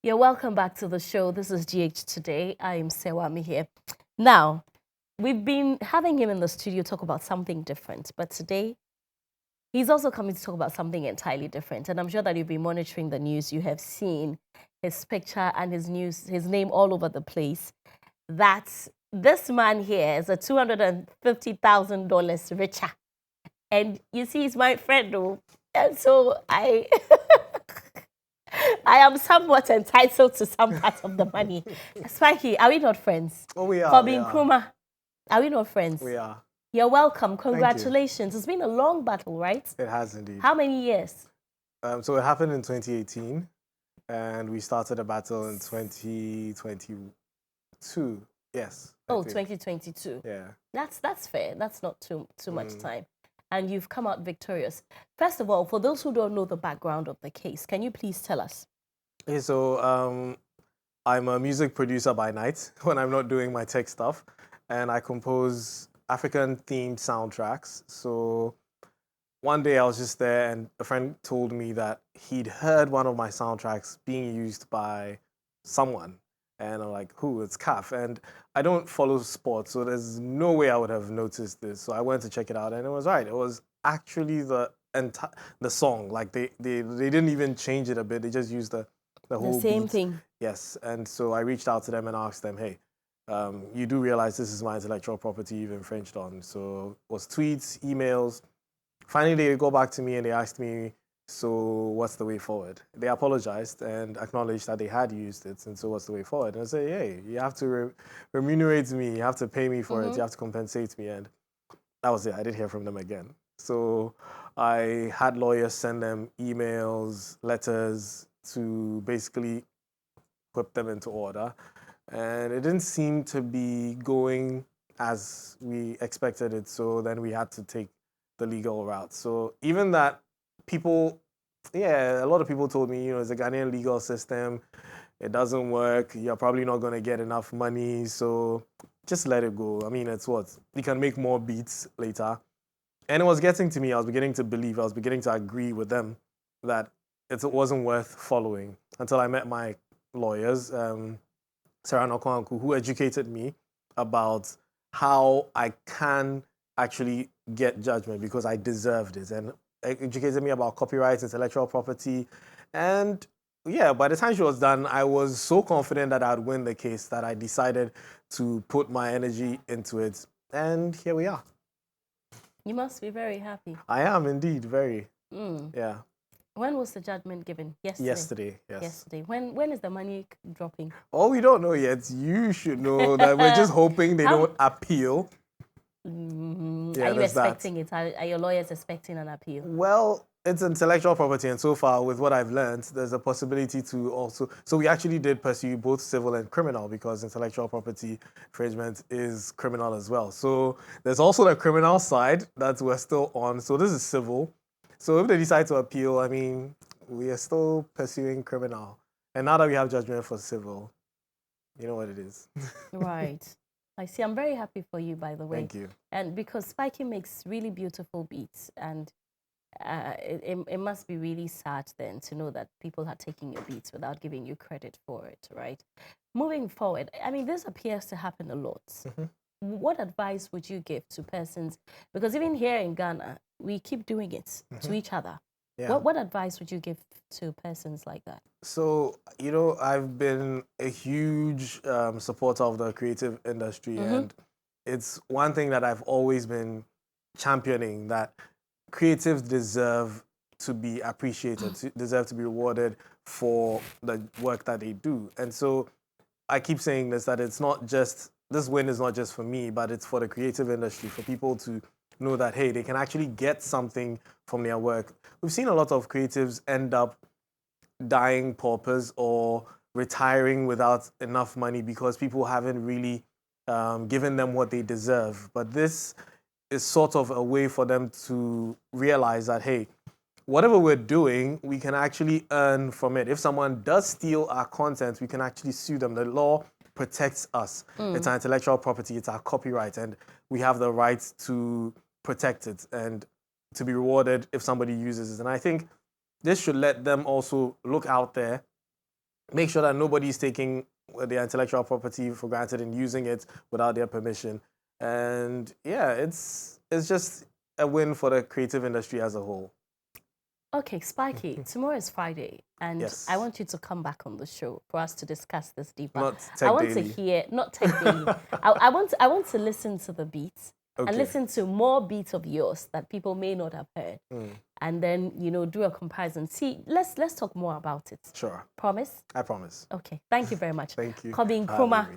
You're welcome back to the show. This is GH Today. I'm Sewami here. Now, we've been having him in the studio talk about something different, but today he's also coming to talk about something entirely different. And I'm sure that you've been monitoring the news. You have seen his picture and his name all over the place. That this man here is a $250,000 richer. And you see, he's my friend, though. And so I am somewhat entitled to some part of the money. Spiky, are we not friends? Oh, we are. Kobby Nkrumah, are we not friends? We are. You're welcome. Congratulations. It's been a long battle, right? It has indeed. How many years? So it happened in 2018, and we started a battle in 2022. Yes. Oh, 2022. Yeah. That's fair. That's not too much time. And you've come out victorious. First of all, for those who don't know the background of the case, can you please tell us? Okay, so I'm a music producer by night when I'm not doing my tech stuff, and I compose African-themed soundtracks. So one day I was just there, and a friend told me that he'd heard one of my soundtracks being used by someone. And I'm like, who? It's CAF. And I don't follow sports, so there's no way I would have noticed this. So I went to check it out, and it was right. It was actually the song. Like they didn't even change it a bit. They just used the whole same beat. thing. Yes. And so I reached out to them and asked them, hey, you do realize this is my intellectual property you've infringed on. So it was tweets, emails. Finally, they go back to me and they asked me, so what's the way forward? They apologized and acknowledged that they had used it, and so what's the way forward? And I say, hey, you have to remunerate me, you have to pay me for it, you have to compensate me, and that was it. I didn't hear from them again. So I had lawyers send them emails, letters to basically put them into order, and it didn't seem to be going as we expected it, so then we had to take the legal route. So even that people, a lot of people told me, it's a Ghanaian legal system. It doesn't work. You're probably not going to get enough money. So just let it go. I mean, it's what? You can make more beats later. And it was getting to me. I was beginning to believe. I was beginning to agree with them that it wasn't worth following until I met my lawyers, Sarah Nokwanku, who educated me about how I can actually get judgment because I deserved it, and educated me about copyright, intellectual property. And yeah, by the time she was done, I was so confident that I'd win the case that I decided to put my energy into it. And here we are. You must be very happy. I am indeed, very. Yeah. When was the judgment given? Yesterday. Yesterday, yes. Yesterday. When is the money dropping? Oh, we don't know yet. You should know that we're just hoping they don't appeal. Are you expecting it? Are your lawyers expecting an appeal? Well, it's intellectual property, and so far, with what I've learned, there's a possibility to also... So we actually did pursue both civil and criminal because intellectual property infringement is criminal as well. So there's also the criminal side that we're still on. So this is civil. So if they decide to appeal, I mean, we are still pursuing criminal. And now that we have judgment for civil, you know what it is. Right. I see. I'm very happy for you, by the way. Thank you. And because Spiky makes really beautiful beats, and it must be really sad then to know that people are taking your beats without giving you credit for it, right? Moving forward, I mean, this appears to happen a lot. What advice would you give to persons? Because even here in Ghana, we keep doing it to each other. Yeah. What advice would you give to persons like that? So, I've been a huge supporter of the creative industry, and it's one thing that I've always been championing, that creatives deserve to be appreciated, deserve to be rewarded for the work that they do. And so I keep saying this, that it's not just, this win is not just for me, but it's for the creative industry, for people to know that, hey, they can actually get something from their work. We've seen a lot of creatives end up dying paupers or retiring without enough money because people haven't really given them what they deserve. But this is sort of a way for them to realize that, hey, whatever we're doing, we can actually earn from it. If someone does steal our content, we can actually sue them. The law protects us. It's our intellectual property, it's our copyright, and we have the right to protect it and to be rewarded if somebody uses it. And I think this should let them also look out there make sure that nobody's taking their intellectual property for granted and using it without their permission. And yeah, it's just a win for the creative industry as a whole. Okay, Spiky, tomorrow is Friday, and Yes. I want you to come back on the show for us to discuss this deeper. Not Tech I want Daily. to hear, not Tech Daily. I want to listen to the beats and Okay. listen to more beats of yours that people may not have heard, and then do a comparison. See, let's talk more about it. Sure. Promise? I promise. Okay. Thank you very much. Thank you. Kobby for having Nkrumah. me.